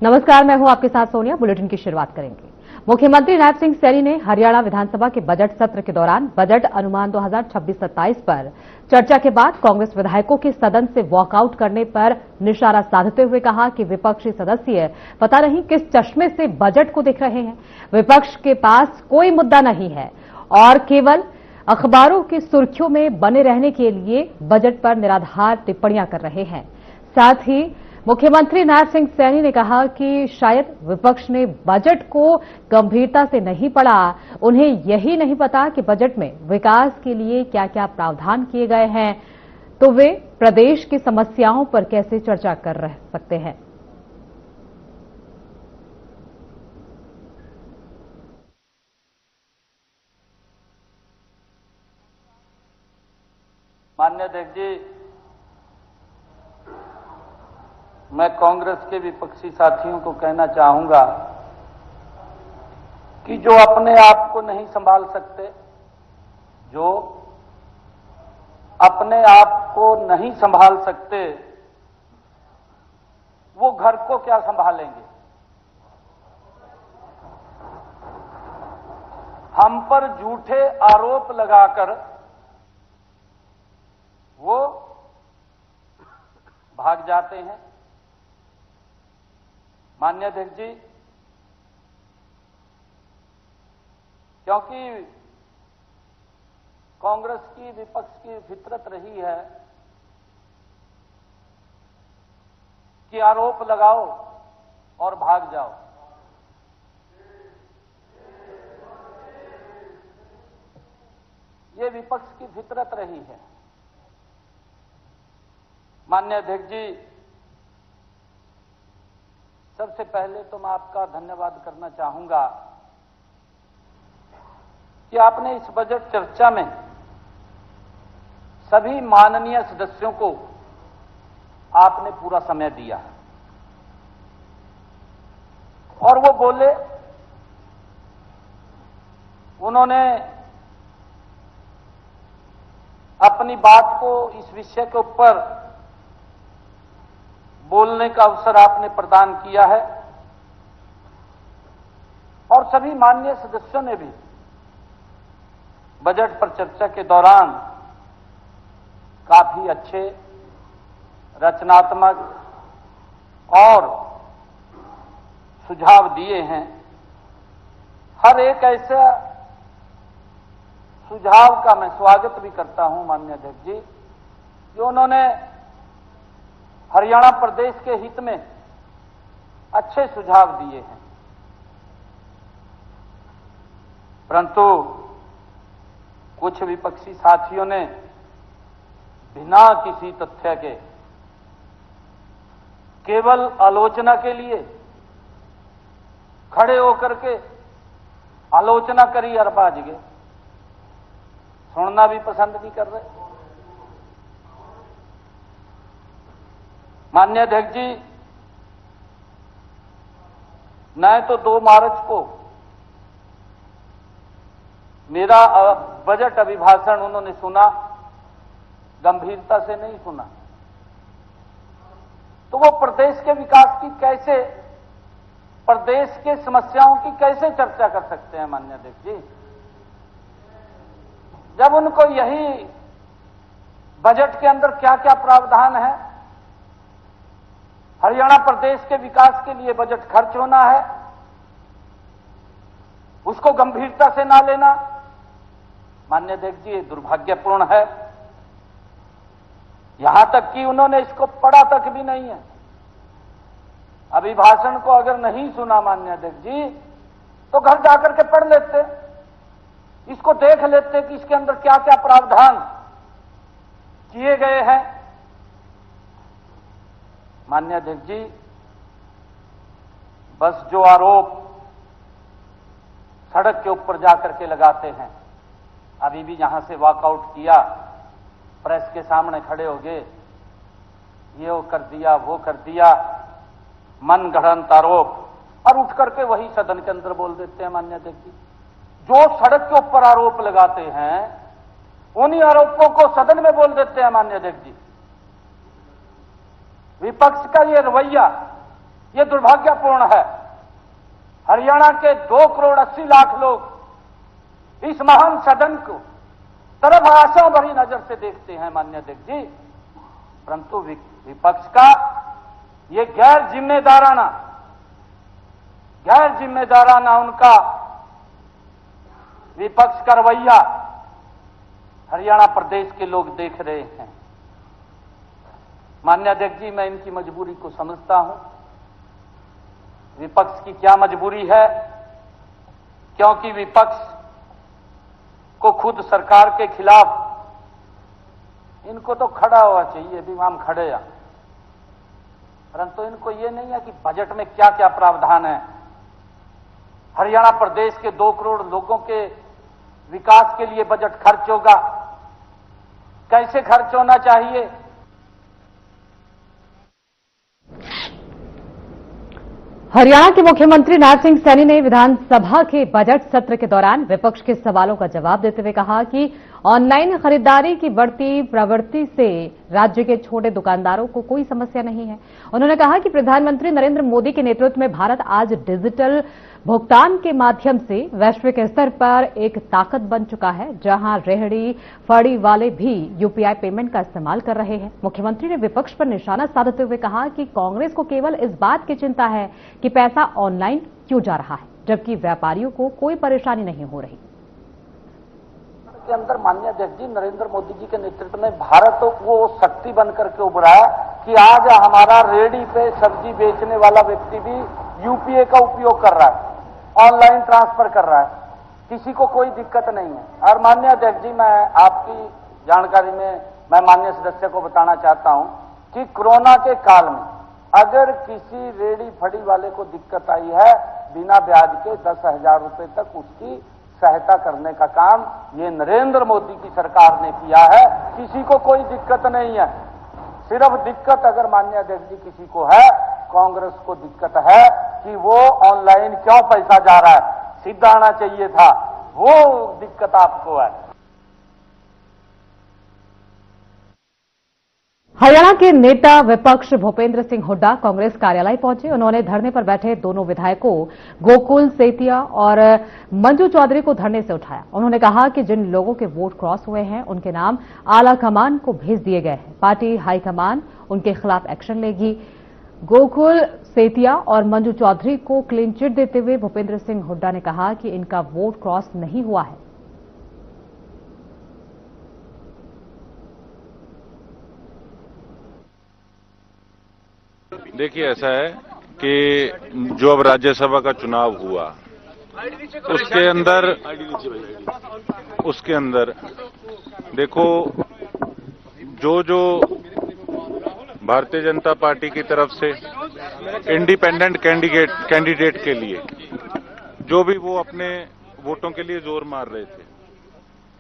नमस्कार, मैं हूं आपके साथ सोनिया। बुलेटिन की शुरुआत करेंगे। मुख्यमंत्री नायब सिंह सैनी ने हरियाणा विधानसभा के बजट सत्र के दौरान बजट अनुमान 2026-27 पर चर्चा के बाद कांग्रेस विधायकों के सदन से वॉकआउट करने पर निशाना साधते हुए कहा कि विपक्षी सदस्य पता नहीं किस चश्मे से बजट को देख रहे हैं। विपक्ष के पास कोई मुद्दा नहीं है और केवल अखबारों की सुर्खियों में बने रहने के लिए बजट पर निराधार टिप्पणियां कर रहे हैं। साथ ही मुख्यमंत्री नायब सिंह सैनी ने कहा कि शायद विपक्ष ने बजट को गंभीरता से नहीं पढ़ा, उन्हें यही नहीं पता कि बजट में विकास के लिए क्या क्या प्रावधान किए गए हैं, तो वे प्रदेश की समस्याओं पर कैसे चर्चा कर सकते हैं। माननीय अध्यक्ष जी, मैं कांग्रेस के विपक्षी साथियों को कहना चाहूंगा कि जो अपने आप को नहीं संभाल सकते, जो अपने आप को नहीं संभाल सकते, वो घर को क्या संभालेंगे। हम पर झूठे आरोप लगाकर वो भाग जाते हैं। माननीय अध्यक्ष जी, क्योंकि कांग्रेस की विपक्ष की फितरत रही है कि आरोप लगाओ और भाग जाओ। ये विपक्ष की फितरत रही है। माननीय अध्यक्ष जी, सबसे पहले तो मैं आपका धन्यवाद करना चाहूंगा कि आपने इस बजट चर्चा में सभी माननीय सदस्यों को आपने पूरा समय दिया और वो बोले, उन्होंने अपनी बात को इस विषय के ऊपर बोलने का अवसर आपने प्रदान किया है और सभी माननीय सदस्यों ने भी बजट पर चर्चा के दौरान काफी अच्छे, रचनात्मक और सुझाव दिए हैं। हर एक ऐसे सुझाव का मैं स्वागत भी करता हूं माननीय अध्यक्ष जी, जो उन्होंने हरियाणा प्रदेश के हित में अच्छे सुझाव दिए हैं। परंतु कुछ विपक्षी साथियों ने बिना किसी तथ्य के केवल आलोचना के लिए खड़े होकर के आलोचना करी और भाग गए, सुनना भी पसंद नहीं कर रहे। माननीय अध्यक्ष जी, न तो 2 मार्च को मेरा बजट अभिभाषण उन्होंने सुना, गंभीरता से नहीं सुना, तो वो प्रदेश के विकास की कैसे, प्रदेश के समस्याओं की कैसे चर्चा कर सकते हैं। माननीय अध्यक्ष जी, जब उनको यही बजट के अंदर क्या क्या प्रावधान है, हरियाणा प्रदेश के विकास के लिए बजट खर्च होना है, उसको गंभीरता से ना लेना, माननीय अध्यक्ष जी, ये दुर्भाग्यपूर्ण है। यहां तक कि उन्होंने इसको पढ़ा तक भी नहीं है। अभिभाषण को अगर नहीं सुना माननीय अध्यक्ष जी, तो घर जाकर के पढ़ लेते, इसको देख लेते कि इसके अंदर क्या क्या प्रावधान किए गए हैं। माननीय अध्यक्ष जी, बस जो आरोप सड़क के ऊपर जाकर के लगाते हैं, अभी भी यहां से वॉकआउट किया, प्रेस के सामने खड़े हो गए, ये वो कर दिया, वो कर दिया, मन गढ़ंत आरोप, और उठ करके वही सदन के अंदर बोल देते हैं। माननीय अध्यक्ष जी, जो सड़क के ऊपर आरोप लगाते हैं उन्हीं आरोपों को सदन में बोल देते हैं। माननीय अध्यक्ष जी, विपक्ष का ये रवैया ये दुर्भाग्यपूर्ण है। हरियाणा के 2 करोड़ 80 लाख लोग इस महान सदन को तरफ आशा भरी नजर से देखते हैं माननीय अध्यक्ष जी, परंतु विपक्ष का ये गैर जिम्मेदाराना उनका विपक्ष का रवैया हरियाणा प्रदेश के लोग देख रहे हैं। माननीय अध्यक्ष जी, मैं इनकी मजबूरी को समझता हूं। विपक्ष की क्या मजबूरी है, क्योंकि विपक्ष को खुद सरकार के खिलाफ इनको तो खड़ा हुआ चाहिए, भी हम खड़े हैं, परंतु इनको यह नहीं है कि बजट में क्या क्या प्रावधान है। हरियाणा प्रदेश के 2 करोड़ लोगों के विकास के लिए बजट खर्च होगा, कैसे खर्च होना चाहिए। हरियाणा के मुख्यमंत्री नायब सिंह सैनी ने विधानसभा के बजट सत्र के दौरान विपक्ष के सवालों का जवाब देते हुए कहा कि ऑनलाइन खरीदारी की बढ़ती प्रवृत्ति से राज्य के छोटे दुकानदारों को कोई समस्या नहीं है। उन्होंने कहा कि प्रधानमंत्री नरेंद्र मोदी के नेतृत्व में भारत आज डिजिटल भुगतान के माध्यम से वैश्विक स्तर पर एक ताकत बन चुका है, जहां रेहड़ी फड़ी वाले भी यूपीआई पेमेंट का इस्तेमाल कर रहे हैं। मुख्यमंत्री ने विपक्ष पर निशाना साधते हुए कहा कि कांग्रेस को केवल इस बात की चिंता है कि पैसा ऑनलाइन क्यों जा रहा है, जबकि व्यापारियों को कोई परेशानी नहीं हो रही। के अंदर माननीय अध्यक्ष जी नरेंद्र मोदी जी के नेतृत्व में भारत वो शक्ति बनकर के उभरा है कि आज हमारा रेहड़ी पे सब्जी बेचने वाला व्यक्ति भी यूपीआई का उपयोग कर रहा है, ऑनलाइन ट्रांसफर कर रहा है, किसी को कोई दिक्कत नहीं है। और माननीय अध्यक्ष जी, मैं आपकी जानकारी में मैं माननीय सदस्य को बताना चाहता हूं कि कोरोना के काल में अगर किसी रेहड़ी फड़ी वाले को दिक्कत आई है, बिना ब्याज के 10,000 रुपए तक उसकी सहायता करने का काम ये नरेंद्र मोदी की सरकार ने किया है। किसी को कोई दिक्कत नहीं है। सिर्फ दिक्कत अगर माननीय अध्यक्ष जी किसी को है, कांग्रेस को दिक्कत है कि वो ऑनलाइन क्यों पैसा जा रहा है, सीधा आना चाहिए था, वो दिक्कत आपको है। हरियाणा के नेता विपक्ष भूपेंद्र सिंह हुड्डा कांग्रेस कार्यालय पहुंचे। उन्होंने धरने पर बैठे दोनों विधायकों गोकुल सेतिया और मंजू चौधरी को धरने से उठाया। उन्होंने कहा कि जिन लोगों के वोट क्रॉस हुए हैं उनके नाम आला कमान को भेज दिए गए हैं। पार्टी हाईकमान उनके खिलाफ एक्शन लेगी। गोकुल सेतिया और मंजू चौधरी को क्लीन चिट देते हुए भूपेंद्र सिंह हुड्डा ने कहा कि इनका वोट क्रॉस नहीं हुआ है। देखिए, ऐसा है कि जो अब राज्यसभा का चुनाव हुआ उसके अंदर देखो, जो भारतीय जनता पार्टी की तरफ से इंडिपेंडेंट कैंडिडेट के लिए जो भी वो अपने वोटों के लिए जोर मार रहे थे,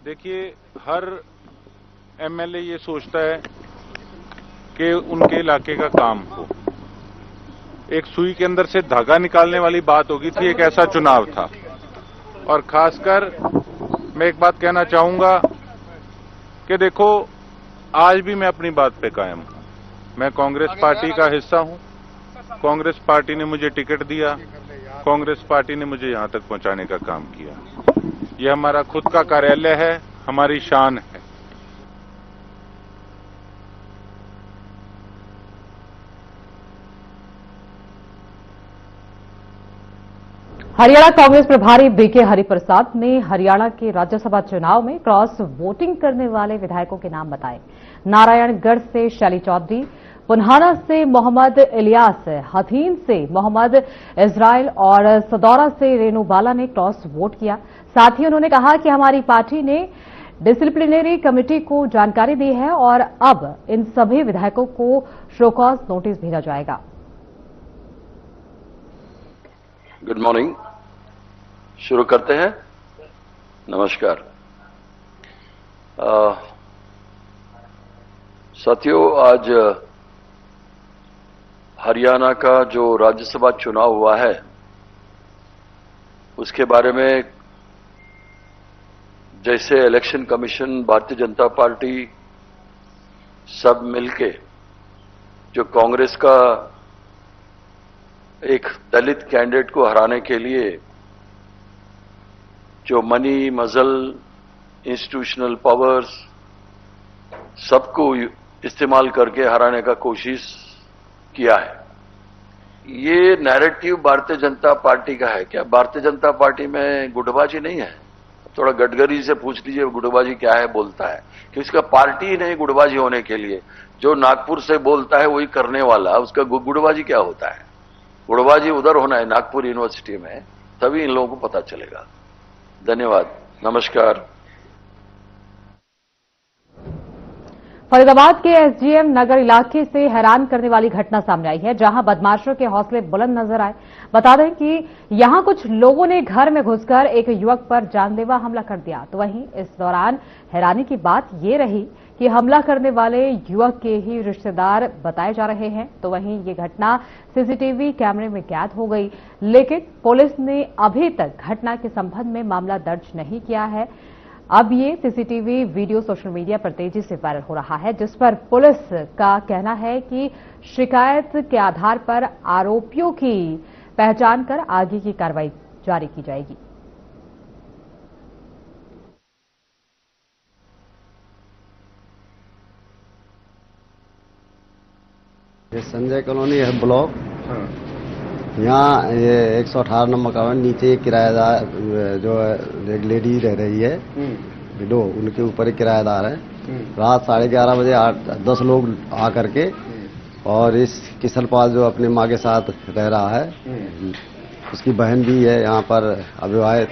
देखिए हर एमएलए ये सोचता है कि उनके इलाके का काम हो। एक सुई के अंदर से धागा निकालने वाली बात होगी थी, एक ऐसा चुनाव था। और खासकर मैं एक बात कहना चाहूंगा कि देखो, आज भी मैं अपनी बात पे कायम हूं। मैं कांग्रेस पार्टी का हिस्सा हूं। कांग्रेस पार्टी ने मुझे टिकट दिया, कांग्रेस पार्टी ने मुझे यहां तक पहुंचाने का काम किया। यह हमारा खुद का कार्यालय है, हमारी शान है। हरियाणा कांग्रेस प्रभारी बीके हरिप्रसाद ने हरियाणा के राज्यसभा चुनाव में क्रॉस वोटिंग करने वाले विधायकों के नाम बताए। नारायणगढ़ से शैली चौधरी, पुन्हाना से मोहम्मद इलियास, हथीन से मोहम्मद इजराइल और सदौरा से रेणु बाला ने क्रॉस वोट किया। साथ ही उन्होंने कहा कि हमारी पार्टी ने डिसिप्लिनरी कमेटी को जानकारी दी है और अब इन सभी विधायकों को शो कॉज नोटिस भेजा जाएगा। Good morning. शुरू करते हैं। नमस्कार साथियों, आज हरियाणा का जो राज्यसभा चुनाव हुआ है उसके बारे में जैसे election commission, Bharatiya Janata party सब मिलके जो कांग्रेस का एक दलित कैंडिडेट को हराने के लिए जो मनी, मजल, इंस्टीट्यूशनल पावर्स सबको इस्तेमाल करके हराने का कोशिश किया है। ये नैरेटिव भारतीय जनता पार्टी का है क्या? भारतीय जनता पार्टी में गुटबाजी नहीं है। थोड़ा गडकरी से पूछ लीजिए गुटबाजी क्या है, बोलता है कि उसका पार्टी ही नहीं गुटबाजी होने के लिए। जो नागपुर से बोलता है वही करने वाला, उसका गुटबाजी क्या होता है? गुटबाजी उधर होना है नागपुर यूनिवर्सिटी में, तभी इन लोगों को पता चलेगा। धन्यवाद, नमस्कार। फरीदाबाद के एसडीएम नगर इलाके से हैरान करने वाली घटना सामने आई है, जहां बदमाशों के हौसले बुलंद नजर आए। बता दें कि यहां कुछ लोगों ने घर में घुसकर एक युवक पर जानलेवा हमला कर दिया। तो वहीं इस दौरान हैरानी की बात ये रही कि हमला करने वाले युवक के ही रिश्तेदार बताए जा रहे हैं। तो वहीं ये घटना सीसीटीवी कैमरे में कैद हो गई, लेकिन पुलिस ने अभी तक घटना के संबंध में मामला दर्ज नहीं किया है। अब ये सीसीटीवी वीडियो सोशल मीडिया पर तेजी से वायरल हो रहा है, जिस पर पुलिस का कहना है कि शिकायत के आधार पर आरोपियों की पहचान कर आगे की कार्रवाई जारी की जाएगी। ये संजय कॉलोनी है ब्लॉक। यहाँ ये 118 नंबर का नीचे किराएदार जो एक लेडी रह रही है विडो, उनके ऊपर एक किराएदार है। रात 11:30 बजे 8-10 लोग आकर के, और इस किशनपाल जो अपनी माँ के साथ रह रहा है, उसकी बहन भी है यहाँ पर अविवाहित,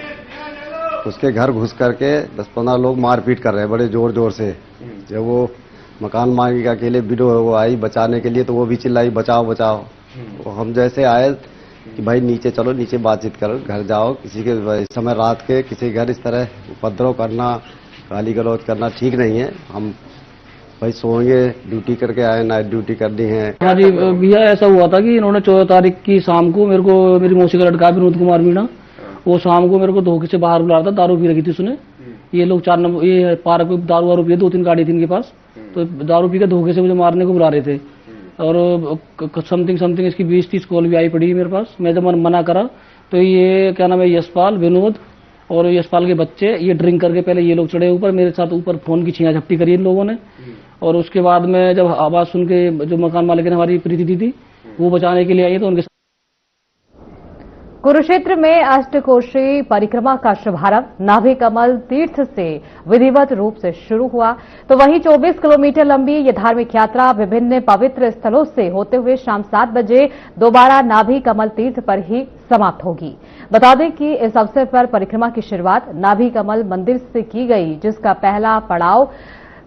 उसके घर घुस करके 10-15 लोग मारपीट कर रहे हैं बड़े जोर जोर से। जब वो मकान मालिक अकेले विडो है, वो आई बचाने के लिए, तो वो भी चिल्लाई बचाओ बचाओ। तो हम जैसे आए कि भाई नीचे चलो, नीचे बातचीत करो, घर जाओ। किसी के इस समय रात के किसी घर इस तरह उपद्रव करना, गाली गलौज करना ठीक नहीं है। हम भाई सोएंगे, ड्यूटी करके आए, नाइट ड्यूटी करनी है। हाँ जी भैया, ऐसा हुआ था कि इन्होंने 14 तारीख की शाम को मेरे को, मेरी मौसी का लड़का विनोद कुमार मीणा, वो शाम को मेरे को धोखे से बाहर बुला रहा था। दारू पी रखी थी उसने। ये लोग 4 नंबर ये पार्क में दारू वारू पिए, 2-3 गाड़ी थी इनके पास, तो दारू पी के धोखे से मुझे मारने को बुला रहे थे। और समथिंग इसकी 20-30 कॉल भी आई पड़ी मेरे पास। मैं जब मना करा तो ये क्या नाम है, यशपाल, विनोद और यशपाल के बच्चे, ये ड्रिंक करके पहले ये लोग चढ़े ऊपर, मेरे साथ ऊपर फोन की छीना झपटी करी इन लोगों ने। और उसके बाद में जब आवाज सुन के जो मकान मालिक ने हमारी प्रीति दी थी, वो बचाने के लिए आई, तो उनके कुरुक्षेत्र में अष्टकोशी परिक्रमा का शुभारंभ नाभि कमल तीर्थ से विधिवत रूप से शुरू हुआ। तो वहीं 24 किलोमीटर लंबी ये धार्मिक यात्रा विभिन्न पवित्र स्थलों से होते हुए शाम 7 बजे दोबारा नाभि कमल तीर्थ पर ही समाप्त होगी। बता दें कि इस अवसर पर परिक्रमा की शुरुआत नाभि कमल मंदिर से की गई, जिसका पहला पड़ाव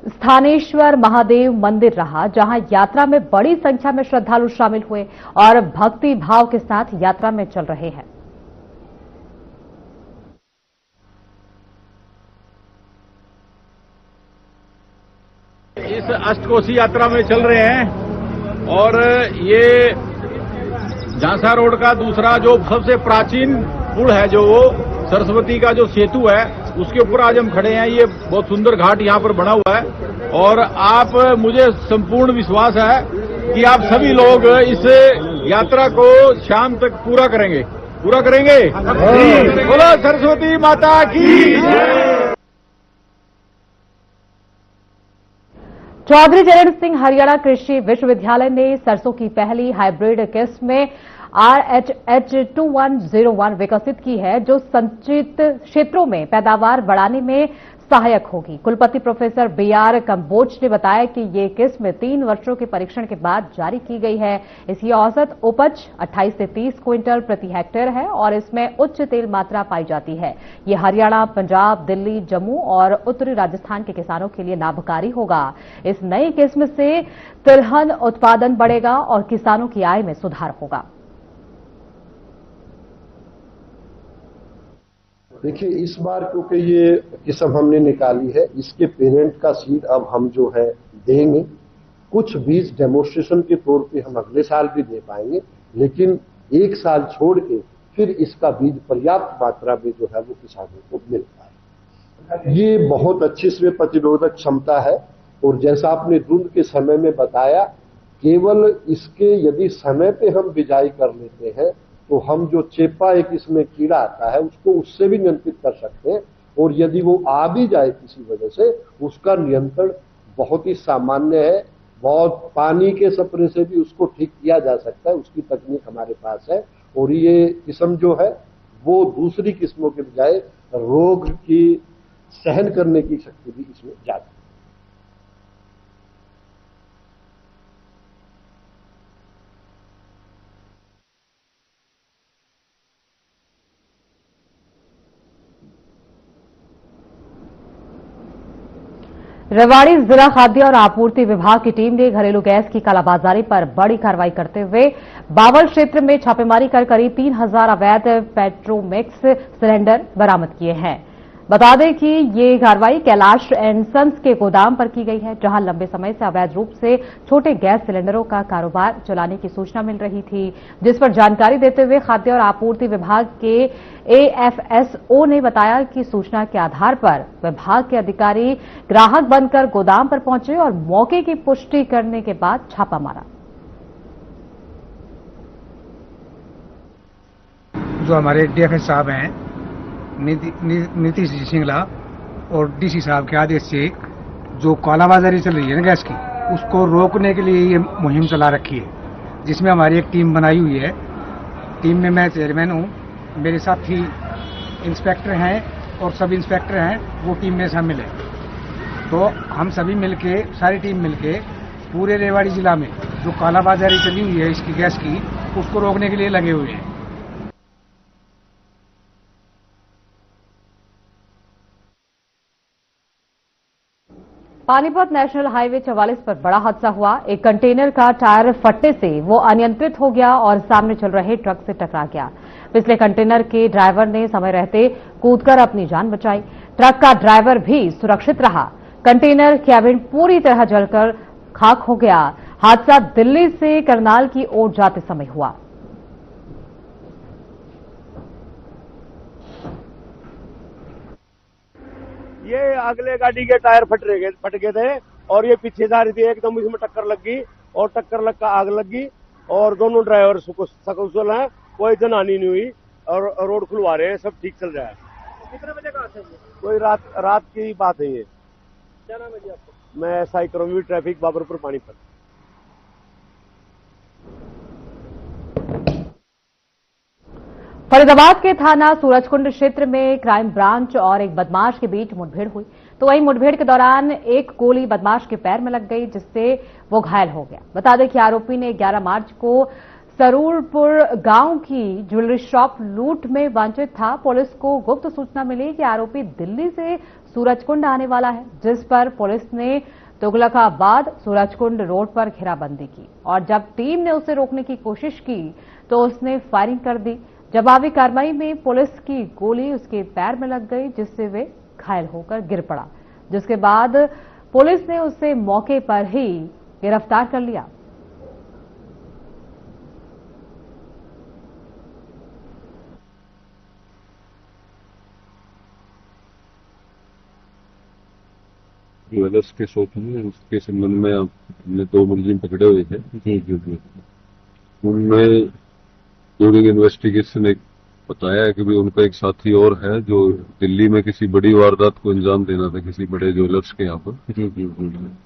स्थानेश्वर महादेव मंदिर रहा, जहां यात्रा में बड़ी संख्या में श्रद्धालु शामिल हुए और भक्ति भाव के साथ यात्रा में चल रहे हैं। इस अष्टकोशी यात्रा में चल रहे हैं, और ये झांसा रोड का दूसरा जो सबसे प्राचीन पुल है, जो वो सरस्वती का जो सेतु है, उसके ऊपर आज हम खड़े हैं। ये बहुत सुंदर घाट यहाँ पर बना हुआ है, और आप, मुझे संपूर्ण विश्वास है कि आप सभी लोग इस यात्रा को शाम तक पूरा करेंगे। बोलो सरस्वती माता की। चौधरी चरण सिंह हरियाणा कृषि विश्वविद्यालय ने सरसों की पहली हाइब्रिड किस्म में RH2101 विकसित की है, जो संचित क्षेत्रों में पैदावार बढ़ाने में सहायक होगी। कुलपति प्रोफेसर BR कंबोज ने बताया कि ये किस्म 3 वर्षों के परीक्षण के बाद जारी की गई है। इसकी औसत उपज 28 से 30 क्विंटल प्रति हेक्टेयर है और इसमें उच्च तेल मात्रा पाई जाती है। ये हरियाणा, पंजाब, दिल्ली, जम्मू और उत्तरी राजस्थान के किसानों के लिए लाभकारी होगा। इस नई किस्म से तिलहन उत्पादन बढ़ेगा और किसानों की आय में सुधार होगा। देखिए, इस बार क्योंकि ये किस्म हमने निकाली है, इसके पेरेंट का सीड अब हम जो है देंगे। कुछ बीज डेमोन्स्ट्रेशन के तौर पे हम अगले साल भी दे पाएंगे, लेकिन 1 साल छोड़ के फिर इसका बीज पर्याप्त मात्रा में जो है वो किसानों को मिल पाए। ये बहुत अच्छी इसमें प्रतिरोधक क्षमता है, और जैसा आपने धुंध के समय में बताया केवल इसके यदि समय पे हम बिजाई कर लेते हैं तो हम जो चेपा एक इसमें कीड़ा आता है उसको उससे भी नियंत्रित कर सकते हैं, और यदि वो आ भी जाए किसी वजह से उसका नियंत्रण बहुत ही सामान्य है। बहुत पानी के स्प्रे से भी उसको ठीक किया जा सकता है, उसकी तकनीक हमारे पास है। और ये किस्म जो है वो दूसरी किस्मों के बजाय रोग की सहन करने की शक्ति भी इसमें ज्यादा है। रेवाड़ी जिला खाद्य और आपूर्ति विभाग की टीम ने घरेलू गैस की कालाबाजारी पर बड़ी कार्रवाई करते हुए बावल क्षेत्र में छापेमारी कर करीब 3000 अवैध पेट्रोमिक्स सिलेंडर बरामद किए हैं। बता दें कि ये कार्रवाई कैलाश एंड सन्स के गोदाम पर की गई है, जहां लंबे समय से अवैध रूप से छोटे गैस सिलेंडरों का कारोबार चलाने की सूचना मिल रही थी, जिस पर जानकारी देते हुए खाद्य और आपूर्ति विभाग के एएफएसओ ने बताया कि सूचना के आधार पर विभाग के अधिकारी ग्राहक बनकर गोदाम पर पहुंचे और मौके की पुष्टि करने के बाद छापा मारा। जो हमारे डीएफएस साहब हैं नीतीश जी सिंगला और डीसी साहब के आदेश से जो कालाबाजारी चल रही है ना गैस की, उसको रोकने के लिए ये मुहिम चला रखी है, जिसमें हमारी एक टीम बनाई हुई है। टीम में मैं चेयरमैन हूँ, मेरे साथी इंस्पेक्टर हैं और सब इंस्पेक्टर हैं, वो टीम में शामिल है। तो हम सभी मिलके, सारी टीम मिलके पूरे रेवाड़ी जिला में जो कालाबाजारी चली हुई है इसकी गैस की, उसको रोकने के लिए लगे हुए हैं। पानीपत नेशनल हाईवे 44 पर बड़ा हादसा हुआ। एक कंटेनर का टायर फटने से वो अनियंत्रित हो गया और सामने चल रहे ट्रक से टकरा गया। पिछले कंटेनर के ड्राइवर ने समय रहते कूदकर अपनी जान बचाई। ट्रक का ड्राइवर भी सुरक्षित रहा। कंटेनर कैबिन पूरी तरह जलकर खाक हो गया। हादसा दिल्ली से करनाल की ओर जाते समय हुआ। ये अगले गाड़ी के टायर फट गए थे और ये पीछे जा रही थी, एकदम इसमें टक्कर लग गई और टक्कर लग कर आग लग गई और दोनों ड्राइवर सकुशल हैं, कोई जनहानि नहीं हुई और रोड खुलवा रहे हैं, सब ठीक चल रहा है। कितने बजे का है? कोई रात की बात है ये। क्या नाम है जी आपका? मैं SI क्रमवीर ट्रैफिक बाबरपुर पानीपत। फरीदाबाद के थाना सूरजकुंड क्षेत्र में क्राइम ब्रांच और एक बदमाश के बीच मुठभेड़ हुई, तो वहीं मुठभेड़ के दौरान एक गोली बदमाश के पैर में लग गई, जिससे वो घायल हो गया। बता दें कि आरोपी ने 11 मार्च को सरूरपुर गांव की ज्वेलरी शॉप लूट में वांछित था। पुलिस को गुप्त सूचना मिली कि आरोपी दिल्ली से सूरजकुंड आने वाला है, जिस पर पुलिस ने तुगलकाबाद सूरजकुंड रोड पर घेराबंदी की और जब टीम ने उसे रोकने की कोशिश की तो उसने फायरिंग कर दी। जवाबी कार्रवाई में पुलिस की गोली उसके पैर में लग गई, जिससे वे घायल होकर गिर पड़ा, जिसके बाद पुलिस ने उसे मौके पर ही गिरफ्तार कर लिया। ज्वेलर्स के शॉप में, उसके संबंध में हमने 2 मुलजिम पकड़े हुए थे। उनमें ड्यूरिंग इन्वेस्टिगेशन एक बताया कि भी उनका एक साथी और है जो दिल्ली में किसी बड़ी वारदात को अंजाम देना था किसी बड़े ज्वेलर्स के यहाँ पर।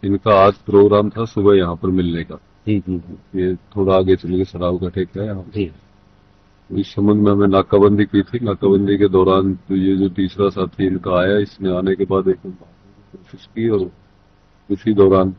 इनका आज प्रोग्राम था सुबह यहाँ पर मिलने का। ये थोड़ा आगे चल के शराब का ठेका है यहाँ पर। इस संबंध में हमें नाकाबंदी की थी। नाकाबंदी के दौरान तो ये जो तीसरा साथी इनका आया, इसने आने के बाद एक कोशिश की और उसी दौरान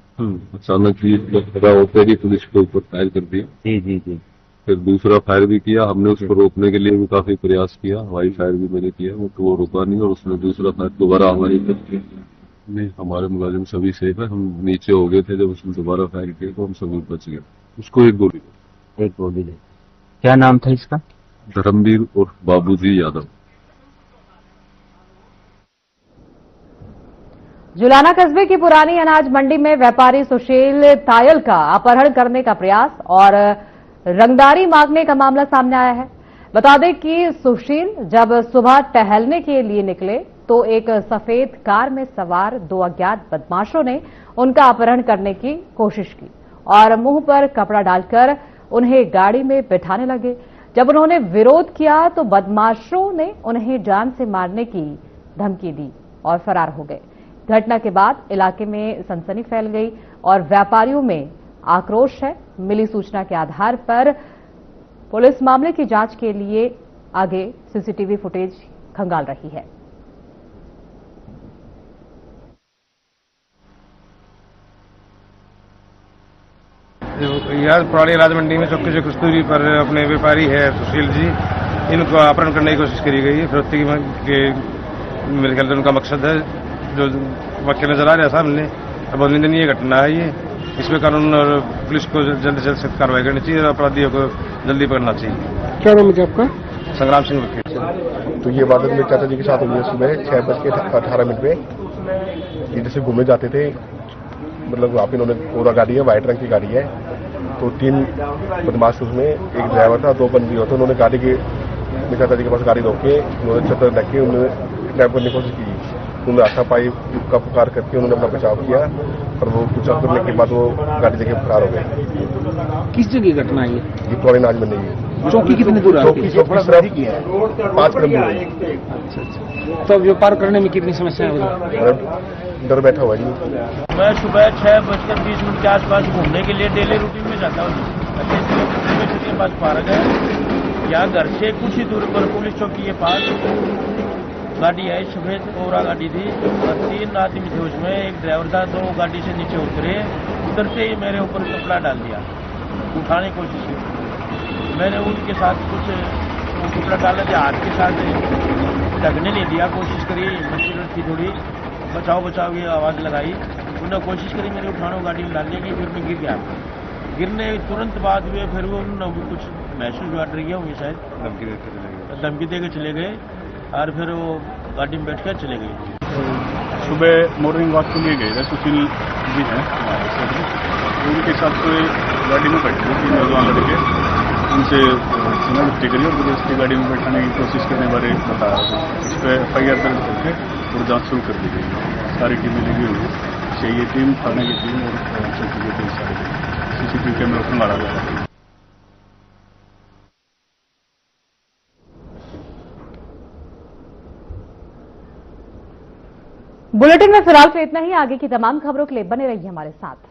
अचानक ही खड़ा होते ही पुलिस के ऊपर फायर कर दिया। फिर दूसरा फायर भी किया। हमने उसको रोकने के लिए भी काफी प्रयास किया, हवाई फायर भी मैंने किया, वो रुका नहीं और उसने दूसरा फायर दोबारा हमारी नहीं। हमारे मुलाजिम सभी सेफ है। हम नीचे हो गए थे जब उसने दोबारा फायर किया तो हम सभी बच गए। उसको एक गोली। क्या नाम था इसका? धर्मवीर और बाबूजी यादव। जुलाना कस्बे की पुरानी अनाज मंडी में व्यापारी सुशील तायल का अपहरण करने का प्रयास और रंगदारी मांगने का मामला सामने आया है। बता दें कि सुशील जब सुबह टहलने के लिए निकले तो एक सफेद कार में सवार 2 अज्ञात बदमाशों ने उनका अपहरण करने की कोशिश की। और मुंह पर कपड़ा डालकर उन्हें गाड़ी में बिठाने लगे। जब उन्होंने विरोध किया तो बदमाशों ने उन्हें जान से मारने की धमकी दी और फरार हो गए। घटना के बाद इलाके में सनसनी फैल गई और व्यापारियों में आक्रोश है। मिली सूचना के आधार पर पुलिस मामले की जांच के लिए आगे सीसीटीवी फुटेज खंगाल रही है। यहाँ पुरानी अनाज मंडी में चौकी से कुछ दूरी पर अपने व्यापारी है सुशील जी, इनको अपहरण करने की कोशिश करी गई है। फिरौती के मेरे ख्याल से उनका मकसद है, जो वाक्य नजर आ रहा है सामने। बहुत निंदनीय घटना है ये। इसमें कानून और पुलिस को जल्द से जल्द सख्त कार्रवाई करनी चाहिए और अपराधियों को जल्दी पकड़ना चाहिए। क्या नाम है आपका? संग्राम सिंह वकील। तो ये वारदात मेरे चाचा जी के साथ हुई है सुबह 6:18 पे। इधर से घूमने जाते थे, मतलब वहाँ पे इन्होंने पूरा गाड़ी है, व्हाइट रंग की गाड़ी है। तो 3 बदमाश उसमें, एक ड्राइवर था, 2 बंदी होते। उन्होंने गाड़ी के मेरे चाचा जी के पास गाड़ी रोके, उन्होंने चद्दर ढक के उन्होंने किडनैप करने की कोशिश की। उन्होंने हाथापाई का पुकार करके उन्होंने अपना बचाव किया और वो कुछ करने के बाद वो गाड़ी लेके फरार हो गए। किस जगह घटना है ये पुरानी नाज में नहीं है। चौकी कितनी दूर है? चौकी 5 कदम दूर है। तो व्यापार करने में कितनी समस्या है? डर बैठा हुआ जी। मैं सुबह 6:20 के आसपास घूमने के लिए डेली रूटीन में जाता हूँ। के पास पार्क है, यहाँ घर से कुछ ही दूर पर पुलिस चौकी के पास गाड़ी आई, सफेद कोरा गाड़ी थी और 3 आदमी थे उसमें। एक ड्राइवर था, 2 गाड़ी से नीचे उतरते ही मेरे ऊपर कपड़ा डाल दिया, उठाने की कोशिश की। मैंने उनके साथ कुछ कपड़ा डाला था, हाथ के साथ ढकने नहीं दिया, कोशिश करी, मशीन थी थोड़ी, बचाओ बचाओ की आवाज़ लगाई। उन्होंने कोशिश करी मेरे उठाने गाड़ी में डालने की, फिर मैं गिर गया। गिरने तुरंत बाद में फिर वो उन्होंने कुछ महसूस हुआ, डर गया होंगे शायद, धमकी दे के चले गए और फिर वो गाड़ी में बैठ कर चले गए। सुबह मॉर्निंग वॉक के लिए गए थे, सुशील जी हैं उनके साथ गाड़ी में बैठे थे 3 नौजवान लड़के। उनसे सीमावर्ती करी और जबरदस्ती गाड़ी में बैठाने की कोशिश करने बारे बताया। इस पर FIR दर्ज करके और जांच शुरू कर दी गई। सारी टीमें लगी हुई है, चाहिए टीम, थाने की टीम और चौकी की टीम, सारी CCTV कैमरा को मारा जा रहा है। बुलेटिन में फिलहाल तो इतना ही। आगे की तमाम खबरों के लिए बने रहिए हमारे साथ।